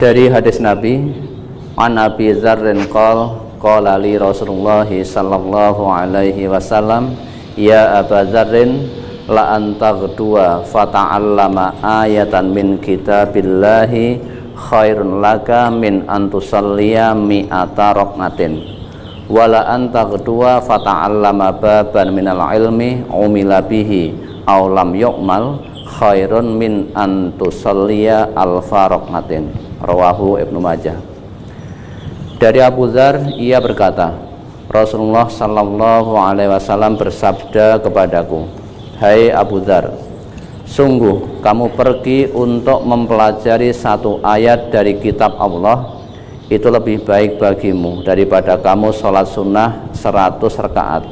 Dari hadis Nabi, an Abi Dzarrin qala li Rasulullah sallallahu alaihi wasallam, ya Aba Dzarrin, la antaghduwa fata'allama ayatan min kitabillahi khairun laka min antusalliya mi'ata raqatin, wala antaghduwa fata'allama baban minal ilmi umila bihi aw lam yu'mal khairun min antusalliya alfa raqatin. Rawahu Ibnu Majah. Dari Abu Dzar, ia berkata, Rasulullah sallallahu alaihi wasallam bersabda kepadaku, hai Abu Dzar, sungguh kamu pergi untuk mempelajari satu ayat dari kitab Allah, itu lebih baik bagimu daripada kamu sholat sunnah 100 rakaat.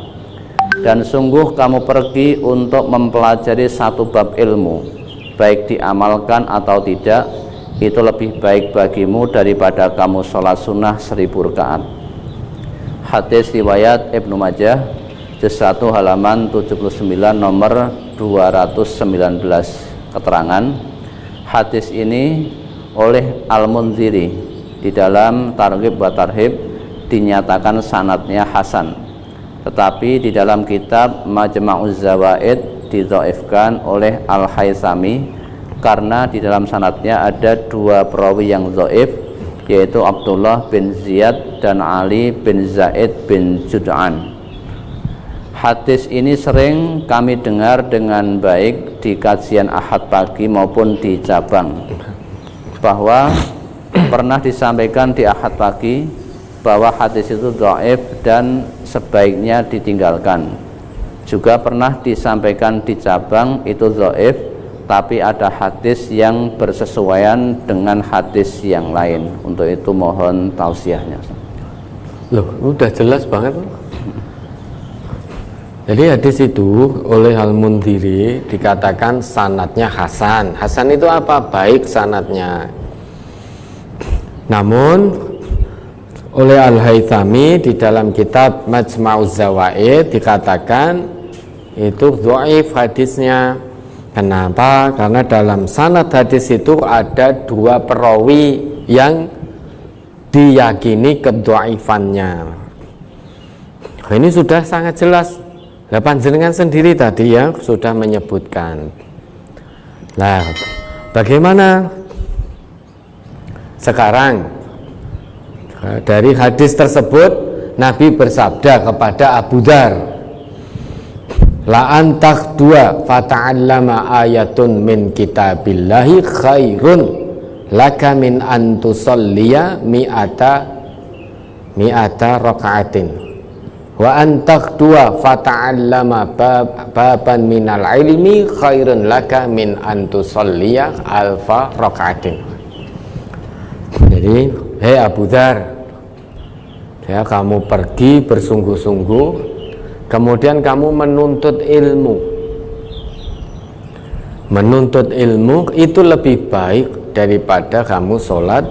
Dan sungguh kamu pergi untuk mempelajari satu bab ilmu, baik diamalkan atau tidak, itu lebih baik bagimu daripada kamu sholat sunnah 1000 rakaat. Hadis riwayat Ibnu Majah, juz 1 halaman 79 nomor 219. Keterangan hadis ini oleh Al-Munziri di dalam Targhib wa Tarhib dinyatakan sanadnya hasan, tetapi di dalam kitab Majma'uz Zawaid didhaifkan oleh Al-Haythami karena di dalam sanadnya ada dua perawi yang dhaif, yaitu Abdullah bin Ziyad dan Ali bin Zaid bin Jud'an. Hadis ini sering kami dengar dengan baik di kajian Ahad pagi maupun di cabang, bahwa pernah disampaikan di Ahad pagi bahwa hadis itu dhaif dan sebaiknya ditinggalkan. Juga pernah disampaikan di cabang itu dhaif, tapi ada hadis yang bersesuaian dengan hadis yang lain. Untuk itu mohon tausiahnya. Loh, udah jelas banget. Jadi hadis itu oleh Al-Munziri dikatakan sanadnya hasan. Hasan itu apa? Baik sanadnya. Namun oleh Al-Haythami di dalam kitab Majma'uz Zawaid dikatakan itu dhaif hadisnya. Kenapa? Karena dalam sanad hadis itu ada dua perawi yang diyakini kedhaifannya. Ini sudah sangat jelas. Panjenengan sendiri tadi ya sudah menyebutkan. Nah, bagaimana sekarang dari hadis tersebut Nabi bersabda kepada Abu Dzar, la antak dua fata'allama ayatun min kitabillahi khairun laka min antusalliya mi'ata raka'atin wa antak dua fata'allama baban minal ilmi khairun laka min antusalliya alfa raka'atin. Jadi hei Abu Dzar, ya, kamu pergi bersungguh-sungguh, kemudian kamu menuntut ilmu. Menuntut ilmu itu lebih baik daripada kamu sholat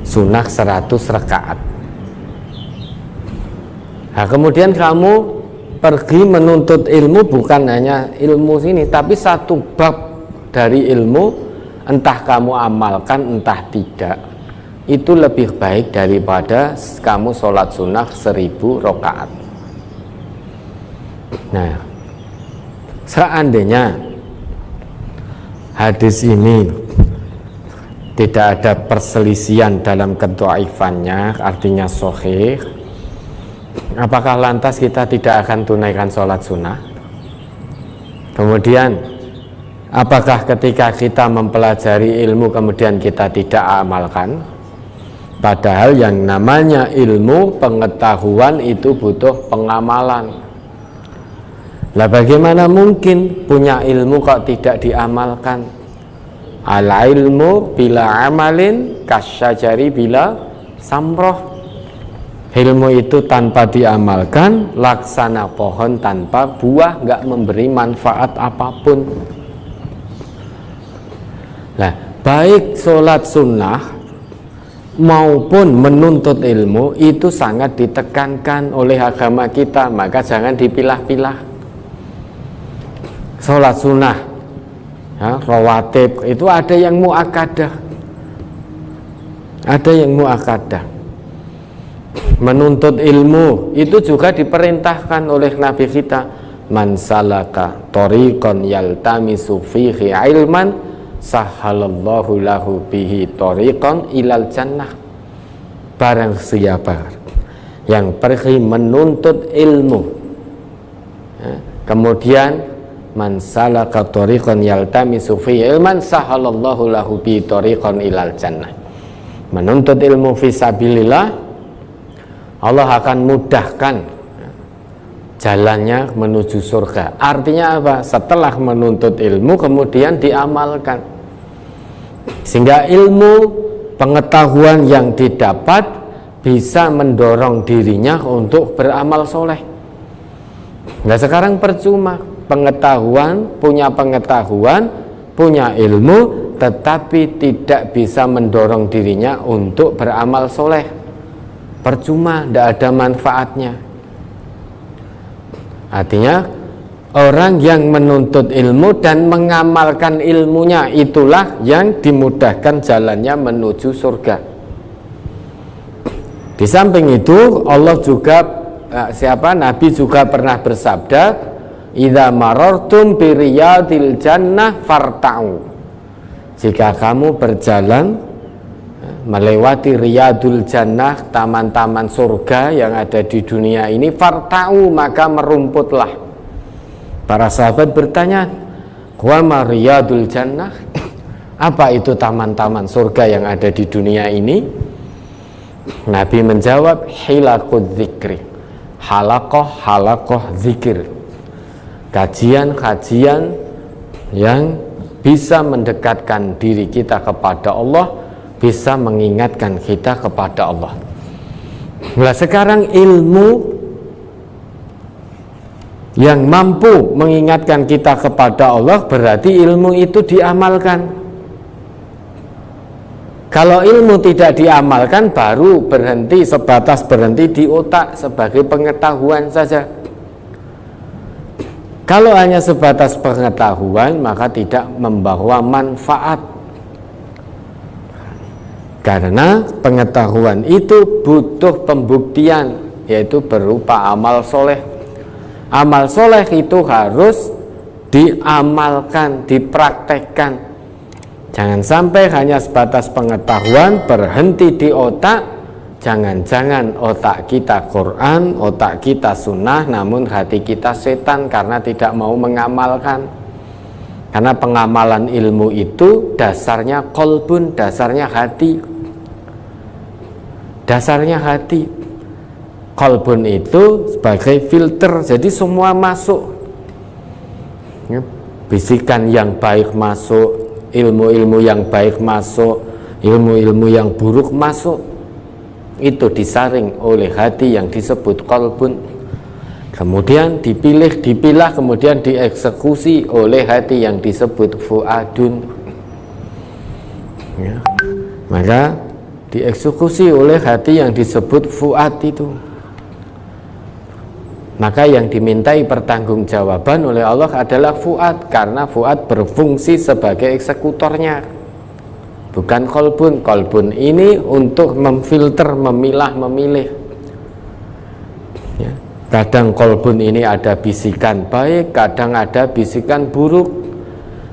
sunnah 100 rakaat. Nah, kemudian kamu pergi menuntut ilmu bukan hanya ilmu sini, tapi satu bab dari ilmu, entah kamu amalkan entah tidak, itu lebih baik daripada kamu sholat sunnah 1000 rakaat. Nah, seandainya hadis ini tidak ada perselisihan dalam kedhaifannya, artinya sahih, apakah lantas kita tidak akan tunaikan sholat sunnah? Kemudian apakah ketika kita mempelajari ilmu kemudian kita tidak amalkan? Padahal yang namanya ilmu pengetahuan itu butuh pengamalan. Lah bagaimana mungkin punya ilmu kok tidak diamalkan? Al ilmu bila amalin kasyajari bila samroh. Ilmu itu tanpa diamalkan laksana pohon tanpa buah, nggak memberi manfaat apapun. Nah, baik sholat sunnah maupun menuntut ilmu itu sangat ditekankan oleh agama kita, maka jangan dipilah-pilah. Sholat sunnah, ya, rawatib itu ada yang muakkadah, ada yang muakkadah. Menuntut ilmu itu juga diperintahkan oleh Nabi kita, man salaka thoriqan yaltamisu fihi ilman sahalallahu lahu bihi thoriqan ilal jannah. Barang siapa yang pergi menuntut ilmu, kemudian man salaka thoriqan yaltamisu fihi ilman sahalallahu lahu bihi thoriqan ilal jannah. Menuntut ilmu fisabilillah, Allah akan mudahkan jalannya menuju surga. Artinya apa? Setelah menuntut ilmu kemudian diamalkan, sehingga ilmu pengetahuan yang didapat bisa mendorong dirinya untuk beramal soleh. Nah sekarang percuma pengetahuan, punya ilmu, tetapi tidak bisa mendorong dirinya untuk beramal soleh. Percuma, tidak ada manfaatnya. Artinya orang yang menuntut ilmu dan mengamalkan ilmunya, itulah yang dimudahkan jalannya menuju surga. Di samping itu Allah juga Nabi juga pernah bersabda, idza marartum bi riyadil jannah farta'u. Jika kamu berjalan melewati riyadul jannah, taman-taman surga yang ada di dunia ini, farta'u, maka merumputlah. Para sahabat bertanya, wa ma riyadul jannah? Apa itu taman-taman surga yang ada di dunia ini? Nabi menjawab, hilaqud dzikri, halaqah zikir, kajian-kajian yang bisa mendekatkan diri kita kepada Allah, bisa mengingatkan kita kepada Allah. Nah sekarang ilmu yang mampu mengingatkan kita kepada Allah berarti ilmu itu diamalkan. Kalau ilmu tidak diamalkan baru sebatas berhenti di otak sebagai pengetahuan saja. Kalau hanya sebatas pengetahuan maka tidak membawa manfaat. Karena pengetahuan itu butuh pembuktian, yaitu berupa amal soleh. Amal soleh itu harus diamalkan, dipraktekkan. Jangan sampai hanya sebatas pengetahuan, berhenti di otak. Jangan-jangan otak kita Quran, otak kita sunnah, namun hati kita setan karena tidak mau mengamalkan. Karena pengamalan ilmu itu dasarnya qalbun, dasarnya hati. Dasarnya hati. Qalbun itu sebagai filter, jadi semua masuk. Bisikan yang baik masuk, ilmu-ilmu yang baik masuk, ilmu-ilmu yang buruk masuk. Itu disaring oleh hati yang disebut qalbun. Kemudian dipilah, kemudian dieksekusi oleh hati yang disebut fuadun. Maka dieksekusi oleh hati yang disebut fuad itu. Maka yang dimintai pertanggungjawaban oleh Allah adalah fuad, karena fuad berfungsi sebagai eksekutornya, bukan qalbun. Qalbun ini untuk memfilter, memilah, memilih. Kadang qalbun ini ada bisikan baik, kadang ada bisikan buruk.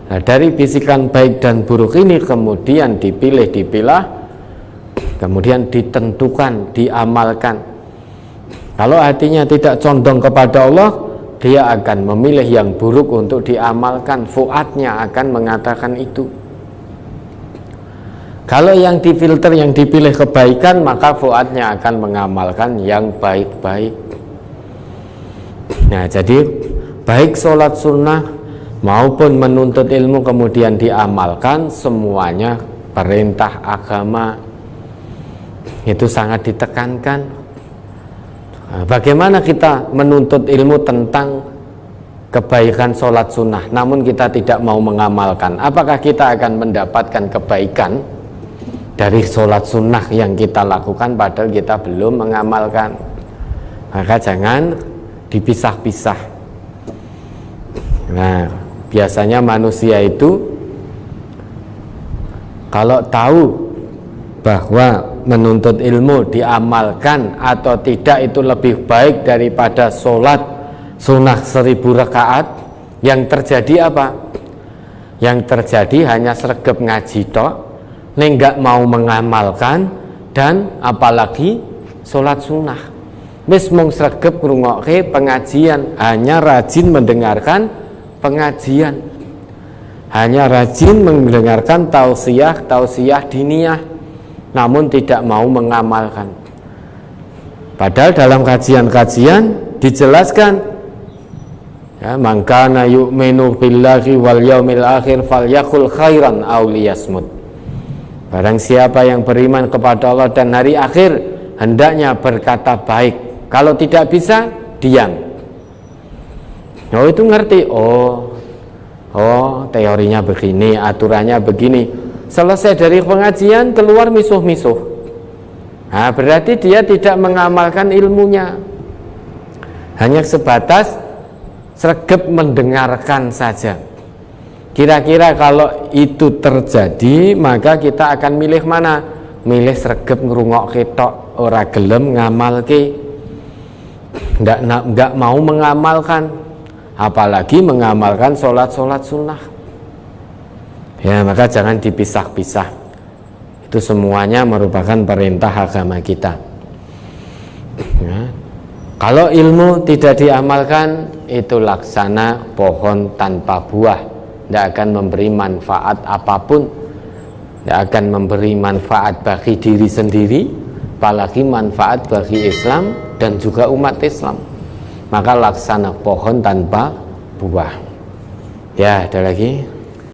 Nah, dari bisikan baik dan buruk ini kemudian dipilah, kemudian ditentukan, diamalkan. Kalau hatinya tidak condong kepada Allah, dia akan memilih yang buruk untuk diamalkan. Fuadnya akan mengatakan itu. Kalau yang difilter, yang dipilih kebaikan, maka fuadnya akan mengamalkan yang baik-baik. Nah, jadi baik sholat sunnah maupun menuntut ilmu kemudian diamalkan, semuanya perintah agama. Itu sangat ditekankan. Bagaimana kita menuntut ilmu tentang kebaikan sholat sunnah namun kita tidak mau mengamalkan? Apakah kita akan mendapatkan kebaikan dari sholat sunnah yang kita lakukan padahal kita belum mengamalkan? Maka jangan dipisah-pisah. Nah, biasanya manusia itu kalau tahu bahwa menuntut ilmu diamalkan atau tidak itu lebih baik daripada sholat sunnah 1000 rakaat, yang terjadi apa? Yang terjadi hanya sregep ngaji tok, nggak mau mengamalkan, dan apalagi sholat sunnah. Wis mung sregep ngrungokke pengajian, hanya rajin mendengarkan pengajian, hanya rajin mendengarkan tausiah diniyah, namun tidak mau mengamalkan. Padahal dalam kajian-kajian dijelaskan, ya, man kana yu'minu billahi wal yaumil akhir falyakul khairan aw liyasmut. Barang siapa yang beriman kepada Allah dan hari akhir, hendaknya berkata baik. Kalau tidak bisa, diam. Oh, itu ngerti. Oh, teorinya begini, aturannya begini. Selesai dari pengajian, keluar misuh-misuh. Nah, berarti dia tidak mengamalkan ilmunya. Hanya sebatas sregep mendengarkan saja. Kira-kira kalau itu terjadi, maka kita akan milih mana? Milih sregep ngrungokke tok, ora gelem ngamalke. Nggak mau mengamalkan, apalagi mengamalkan sholat-sholat sunnah. Ya, maka jangan dipisah-pisah. Itu semuanya merupakan perintah agama kita. Ya. Kalau ilmu tidak diamalkan, itu laksana pohon tanpa buah, tidak akan memberi manfaat apapun, tidak akan memberi manfaat bagi diri sendiri, apalagi manfaat bagi Islam dan juga umat Islam. Maka laksana pohon tanpa buah. Ya, ada lagi.